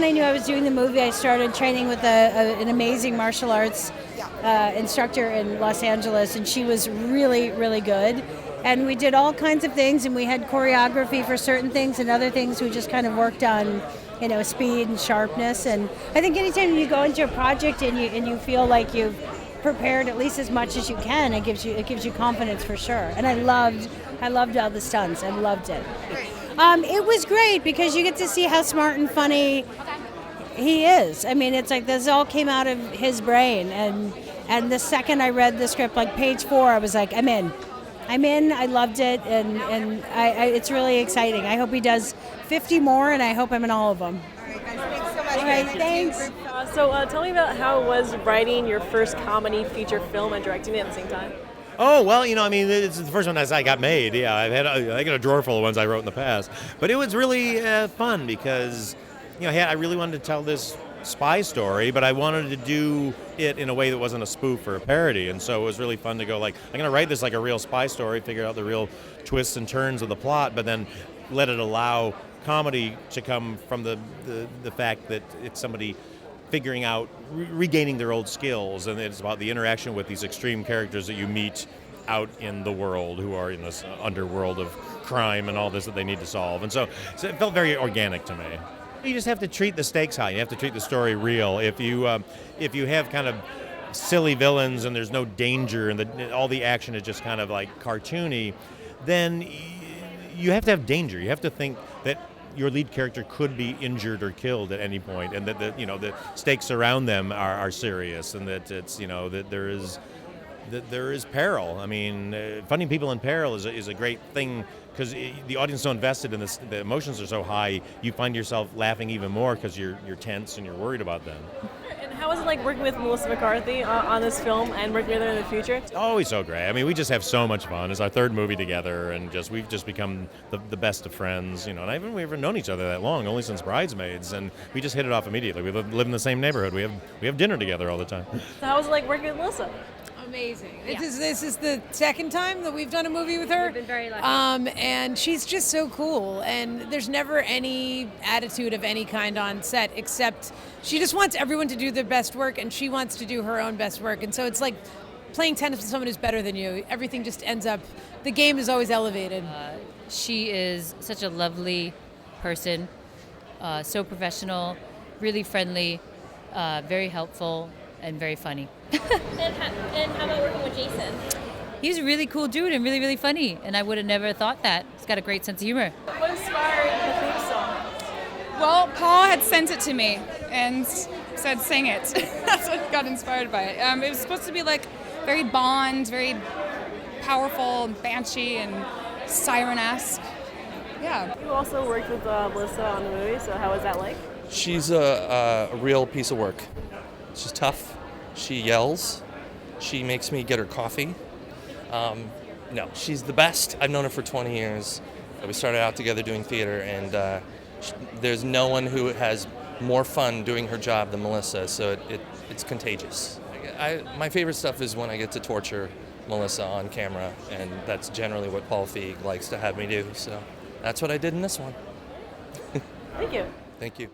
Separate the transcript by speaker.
Speaker 1: second I knew I was doing the movie, I started training with an amazing martial arts instructor in Los Angeles, and she was really, really good. And we did all kinds of things, and we had choreography for certain things, and other things we just kind of worked on, speed and sharpness. And I think anytime you go into a project and you feel like you've prepared at least as much as you can, it gives you confidence for sure. And I loved all the stunts. I loved it. It was great because you get to see how smart and funny he is. I mean, it's like this all came out of his brain. And the second I read the script, like page 4, I was like, I'm in. I loved it, and it's really exciting. I hope he does 50 more, and I hope I'm in all of them.
Speaker 2: All right, guys, thanks so much.
Speaker 1: All right, thanks.
Speaker 3: So tell me about how it was writing your first comedy feature film and directing it at the same time.
Speaker 4: Oh, well, it's the first one I got made. Yeah, I got a drawer full of ones I wrote in the past. But it was really fun because, I really wanted to tell this spy story, but I wanted to do it in a way that wasn't a spoof or a parody. And so it was really fun to go I'm going to write this like a real spy story, figure out the real twists and turns of the plot, but then let it allow comedy to come from the fact that it's somebody figuring out, regaining their old skills, and it's about the interaction with these extreme characters that you meet out in the world who are in this underworld of crime and all this that they need to solve. And so it felt very organic to me. You just have to treat the stakes high. You have to treat the story real. If you have kind of silly villains and there's no danger and all the action is just kind of like cartoony, then you have to have danger. You have to think that your lead character could be injured or killed at any point, and that the stakes around them are serious, and that it's that there is peril. I mean, funding people in peril is a great thing because the audience is so invested in this. The emotions are so high. You find yourself laughing even more because you're tense and you're worried about them.
Speaker 3: And how was it like working with Melissa McCarthy on this film and working with her in the future?
Speaker 4: It's always so great. I mean, we just have so much fun. It's our third movie together, and we've just become the best of friends. And we've never known each other that long, only since Bridesmaids, and we just hit it off immediately. We live in the same neighborhood. We have dinner together all the time.
Speaker 3: So how was it like working with Melissa?
Speaker 2: Amazing. This is the second time that we've done a movie with her.
Speaker 5: We've been very lucky.
Speaker 2: And she's just so cool. And there's never any attitude of any kind on set, except she just wants everyone to do their best work, and she wants to do her own best work. And so it's like playing tennis with someone who's better than you. Everything just ends up, the game is always elevated.
Speaker 5: She is such a lovely person, so professional, really friendly, very helpful, and very funny.
Speaker 6: And how about working with Jason?
Speaker 5: He's a really cool dude and really, really funny, and I would have never thought that. He's got a great sense of humor.
Speaker 3: What inspired the theme song?
Speaker 7: Well, Paul had sent it to me and said, sing it. That's what got inspired by it. It was supposed to be like very Bond, very powerful and banshee and siren-esque. Yeah.
Speaker 3: You also worked with Melissa on the movie, so how was that like?
Speaker 8: She's a real piece of work. She's tough. She yells. She makes me get her coffee. No, she's the best. I've known her for 20 years. We started out together doing theater, and there's no one who has more fun doing her job than Melissa, so it's contagious. My favorite stuff is when I get to torture Melissa on camera, and that's generally what Paul Feig likes to have me do, so that's what I did in this one.
Speaker 3: Thank you.
Speaker 8: Thank you.